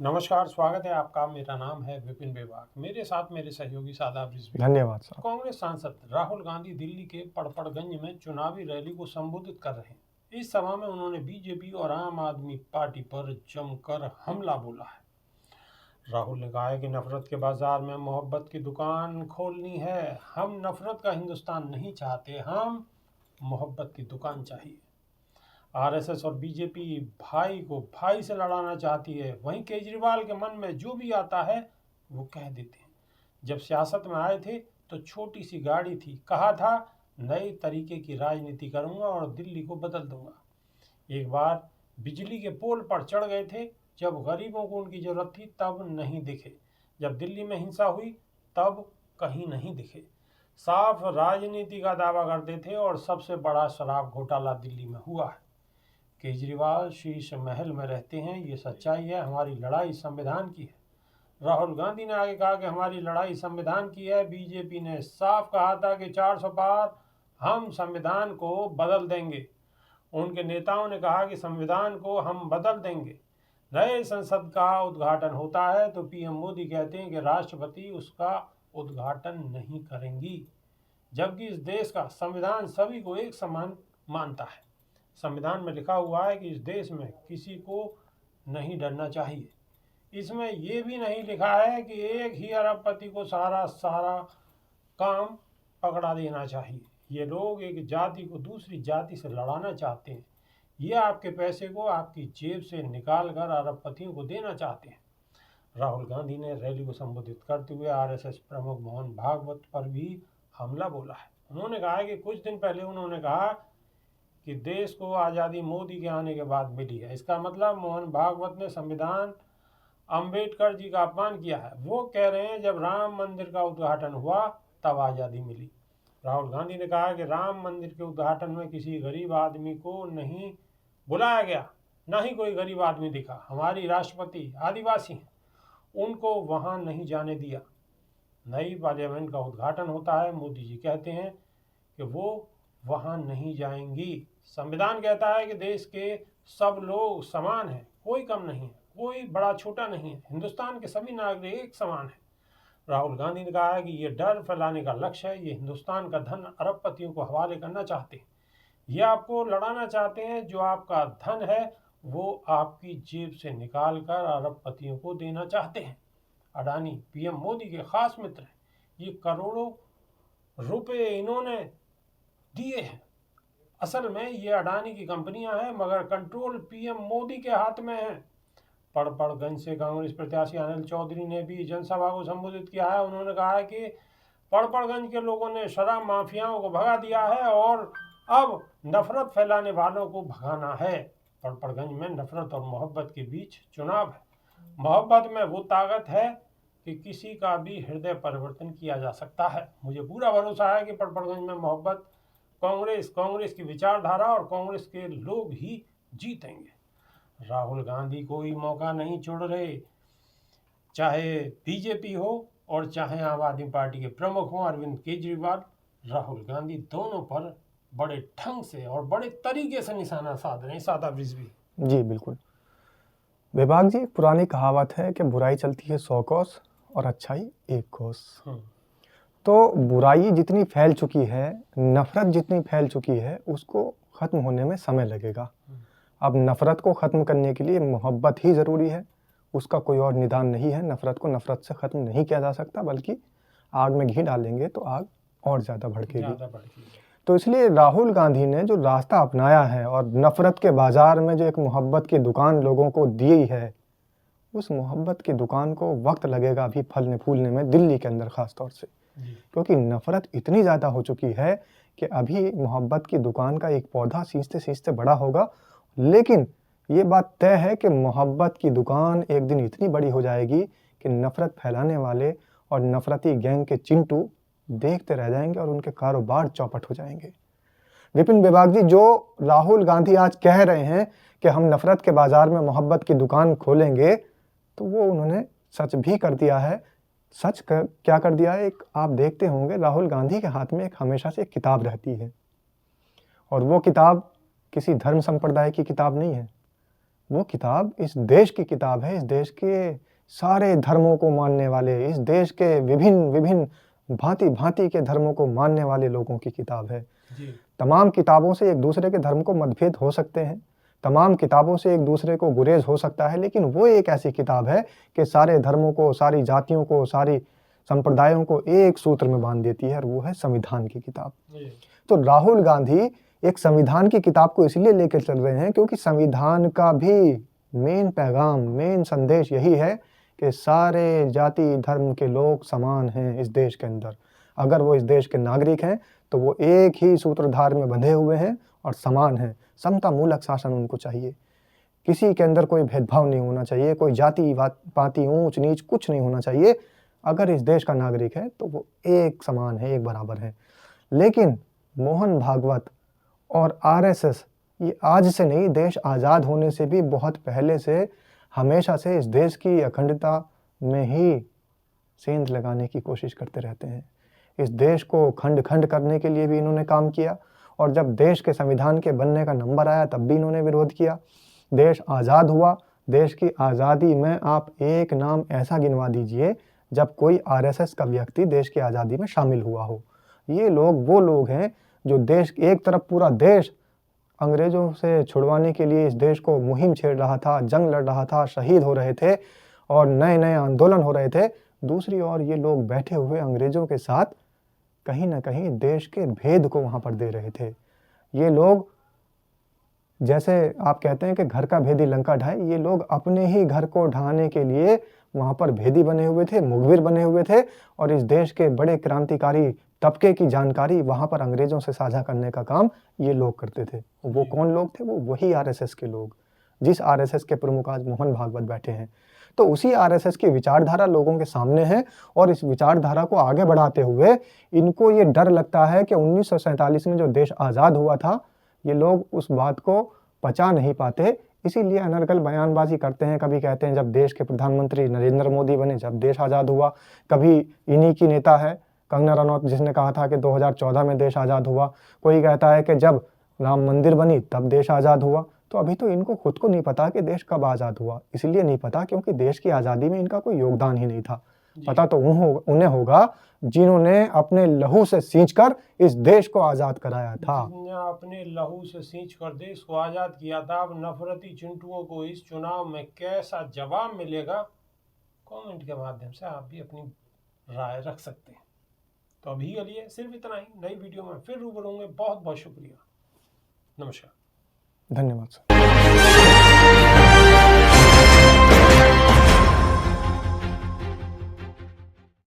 नमस्कार, स्वागत है आपका। मेरा नाम है विपिन बेबाक। मेरे साथ मेरे सहयोगी सादाब रिजवी। धन्यवाद साहब। कांग्रेस सांसद राहुल गांधी दिल्ली के पड़पड़गंज में चुनावी रैली को संबोधित कर रहे हैं। इस सभा में उन्होंने बीजेपी और आम आदमी पार्टी पर जमकर हमला बोला है। राहुल ने कहा है कि नफरत के बाजार में मोहब्बत की दुकान खोलनी है। हम नफरत का हिंदुस्तान नहीं चाहते, हम मोहब्बत की दुकान चाहिए। आरएसएस और बीजेपी भाई को भाई से लड़ाना चाहती है। वहीं केजरीवाल के मन में जो भी आता है वो कह देते हैं। जब सियासत में आए थे तो छोटी सी गाड़ी थी, कहा था नए तरीके की राजनीति करूंगा और दिल्ली को बदल दूंगा। एक बार बिजली के पोल पर चढ़ गए थे, जब गरीबों को उनकी जरूरत थी तब नहीं दिखे। जब दिल्ली में हिंसा हुई तब कहीं नहीं दिखे। साफ राजनीति का दावा करते थे और सबसे बड़ा शराब घोटाला दिल्ली में हुआ है। केजरीवाल शीश महल में रहते हैं, ये सच्चाई है। हमारी लड़ाई संविधान की है। राहुल गांधी ने आगे कहा कि हमारी लड़ाई संविधान की है। बीजेपी ने साफ कहा था कि 400 पार हम संविधान को बदल देंगे। उनके नेताओं ने कहा कि संविधान को हम बदल देंगे। नए संसद का उद्घाटन होता है तो पीएम मोदी कहते हैं कि राष्ट्रपति उसका उद्घाटन नहीं करेंगी, जबकि इस देश का संविधान सभी को एक समान मानता है। संविधान में लिखा हुआ है कि इस देश में किसी को नहीं डरना चाहिए। इसमें यह भी नहीं लिखा है कि एक ही अरबपति को सारा काम पकड़ा देना चाहिए। ये लोग एक जाति को दूसरी जाति से लड़ाना चाहते हैं। ये आपके पैसे को आपकी जेब से निकाल कर अरबपतियों को देना चाहते हैं। राहुल गांधी ने रैली को संबोधित करते हुए आरएसएस प्रमुख मोहन भागवत पर भी हमला बोला है। उन्होंने कहा है कि कुछ दिन पहले उन्होंने कहा कि देश को आज़ादी मोदी के आने के बाद मिली है। इसका मतलब मोहन भागवत ने संविधान अंबेडकर जी का अपमान किया है। वो कह रहे हैं जब राम मंदिर का उद्घाटन हुआ तब आज़ादी मिली। राहुल गांधी ने कहा कि राम मंदिर के उद्घाटन में किसी गरीब आदमी को नहीं बुलाया गया, ना ही कोई गरीब आदमी दिखा। हमारी राष्ट्रपति आदिवासी हैं, उनको वहां नहीं जाने दिया। नई पार्लियामेंट का उद्घाटन होता है, मोदी जी कहते हैं कि वो वहां नहीं जाएंगी। संविधान कहता है कि देश के सब लोग समान हैं, कोई कम नहीं है, कोई बड़ा छोटा नहीं है। हिंदुस्तान के सभी नागरिक एक समान है। राहुल गांधी ने कहा है कि ये डर फैलाने का लक्ष्य है। ये हिंदुस्तान का धन अरबपतियों को हवाले करना चाहते हैं। ये आपको लड़ाना चाहते हैं। जो आपका धन है वो आपकी जेब से निकाल कर अरबपतियों को देना चाहते हैं। अडानी पीएम मोदी के खास मित्र हैं। ये करोड़ों रुपए इन्होंने दिए हैं। असल में ये अडानी की कंपनियां हैं, मगर कंट्रोल पीएम मोदी के हाथ में है। पड़पड़गंज से कांग्रेस प्रत्याशी अनिल चौधरी ने भी जनसभा को संबोधित किया है। उन्होंने कहा है कि पड़पड़गंज के लोगों ने शराब माफियाओं को भगा दिया है और अब नफरत फैलाने वालों को भगाना है। पड़पड़गंज में नफरत और मोहब्बत के बीच चुनाव है। मोहब्बत में वो ताकत है कि किसी का भी हृदय परिवर्तन किया जा सकता है। मुझे पूरा भरोसा है कि पड़पड़गंज में मोहब्बत कांग्रेस की विचारधारा और कांग्रेस के लोग ही जीतेंगे। राहुल गांधी कोई मौका नहीं छोड़ रहे, चाहे बीजेपी हो और चाहे आम आदमी पार्टी के प्रमुख हों अरविंद केजरीवाल। राहुल गांधी दोनों पर बड़े ढंग से और बड़े तरीके से निशाना साध रहे हैं। सादाब रिजवी जी बिल्कुल। विभाग जी, पुरानी कहावत है कि बुराई चलती है 100 कोस और अच्छाई 1 कोस। तो बुराई जितनी फैल चुकी है, नफरत जितनी फैल चुकी है, उसको ख़त्म होने में समय लगेगा। अब नफरत को ख़त्म करने के लिए मोहब्बत ही ज़रूरी है, उसका कोई और निदान नहीं है। नफरत को नफरत से ख़त्म नहीं किया जा सकता, बल्कि आग में घी डालेंगे तो आग और ज़्यादा भड़केगी। तो इसलिए राहुल गांधी ने जो रास्ता अपनाया है और नफरत के बाज़ार में जो एक मोहब्बत की दुकान लोगों को दी है, उस मोहब्बत की दुकान को वक्त लगेगा अभी फलने फूलने में, दिल्ली के अंदर ख़ास तौर से, क्योंकि नफरत इतनी ज़्यादा हो चुकी है कि अभी मोहब्बत की दुकान का एक पौधा सींचते सींचते बड़ा होगा। लेकिन ये बात तय है कि मोहब्बत की दुकान एक दिन इतनी बड़ी हो जाएगी कि नफरत फैलाने वाले और नफरती गैंग के चिंटू देखते रह जाएंगे और उनके कारोबार चौपट हो जाएंगे। विपिन विभाग जी, जो राहुल गांधी आज कह रहे हैं कि हम नफरत के बाजार में मोहब्बत की दुकान खोलेंगे, तो वो उन्होंने सच भी कर दिया है। क्या कर दिया है, एक आप देखते होंगे राहुल गांधी के हाथ में एक हमेशा से एक किताब रहती है, और वो किताब किसी धर्म संप्रदाय की किताब नहीं है, वो किताब इस देश की किताब है, इस देश के सारे धर्मों को मानने वाले, इस देश के विभिन्न विभिन्न भांति-भांति के धर्मों को मानने वाले लोगों की किताब है। जी तमाम किताबों से एक दूसरे के धर्म को मतभेद हो सकते हैं, तमाम किताबों से एक दूसरे को गुरेज हो सकता है, लेकिन वो एक ऐसी किताब है कि सारे धर्मों को, सारी जातियों को, सारी संप्रदायों को एक सूत्र में बांध देती है, और वो है संविधान की किताब। जी तो राहुल गांधी एक संविधान की किताब को इसलिए लेकर चल रहे हैं क्योंकि संविधान का भी मेन पैगाम, मेन संदेश यही है कि सारे जाति धर्म के लोग समान हैं इस देश के अंदर। अगर वो इस देश के नागरिक हैं तो वो एक ही सूत्रधार में बंधे हुए हैं और समान हैं। समता मूलक शासन उनको चाहिए, किसी के अंदर कोई भेदभाव नहीं होना चाहिए, कोई जाति पाति ऊंच नीच कुछ नहीं होना चाहिए। अगर इस देश का नागरिक है तो वो एक समान है, एक बराबर है। लेकिन मोहन भागवत और आरएसएस ये आज से नहीं, देश आज़ाद होने से भी बहुत पहले से, हमेशा से इस देश की अखंडता में ही सेंध लगाने की कोशिश करते रहते हैं। इस देश को खंड खंड करने के लिए भी इन्होंने काम किया, और जब देश के संविधान के बनने का नंबर आया तब भी इन्होंने विरोध किया। देश आज़ाद हुआ, देश की आज़ादी में आप एक नाम ऐसा गिनवा दीजिए जब कोई आरएसएस का व्यक्ति देश की आज़ादी में शामिल हुआ हो। ये लोग वो लोग हैं जो देश, एक तरफ पूरा देश अंग्रेज़ों से छुड़वाने के लिए इस देश को मुहिम छेड़ रहा था, जंग लड़ रहा था, शहीद हो रहे थे और नए नए आंदोलन हो रहे थे। दूसरी ओर ये लोग बैठे हुए अंग्रेज़ों के साथ कहीं ना कहीं देश के भेद को वहाँ पर दे रहे थे। ये लोग, जैसे आप कहते हैं कि घर का भेदी लंका ढाए, ये लोग अपने ही घर को ढहाने के लिए वहाँ पर भेदी बने हुए थे, मुखबिर बने हुए थे, और इस देश के बड़े क्रांतिकारी तबके की जानकारी वहाँ पर अंग्रेज़ों से साझा करने का काम ये लोग करते थे। वो कौन लोग थे? वो वही आरएसएस के लोग, जिस आरएसएस के प्रमुख आज मोहन भागवत बैठे हैं। तो उसी आरएसएस की विचारधारा लोगों के सामने है, और इस विचारधारा को आगे बढ़ाते हुए इनको ये डर लगता है कि 1947 में जो देश आज़ाद हुआ था, ये लोग उस बात को पचा नहीं पाते, इसीलिए अनर्गल बयानबाजी करते हैं। कभी कहते हैं जब देश के प्रधानमंत्री नरेंद्र मोदी बने जब देश आज़ाद हुआ, कभी इन्हीं की नेता है कंगना रनौत जिसने कहा था कि 2014 में देश आज़ाद हुआ, कोई कहता है कि जब राम मंदिर बनी तब देश आज़ाद हुआ। तो अभी तो इनको खुद को नहीं पता कि देश कब आज़ाद हुआ। इसलिए नहीं पता क्योंकि देश की आज़ादी में इनका कोई योगदान ही नहीं था। पता तो उन्हें होगा जिन्होंने अपने लहू से सींचकर इस देश को आज़ाद कराया था। जिन्होंने अपने लहू से सींचकर देश को आज़ाद किया था। अब नफरती चिंटुओं को इस चुनाव में कैसा जवाब मिलेगा, कमेंट के माध्यम से आप भी अपनी राय रख सकते हैं। तो अभी के लिए सिर्फ इतना ही। नई वीडियो में फिर रूबरू होंगे। बहुत बहुत शुक्रिया। नमस्कार। धन्यवाद सर।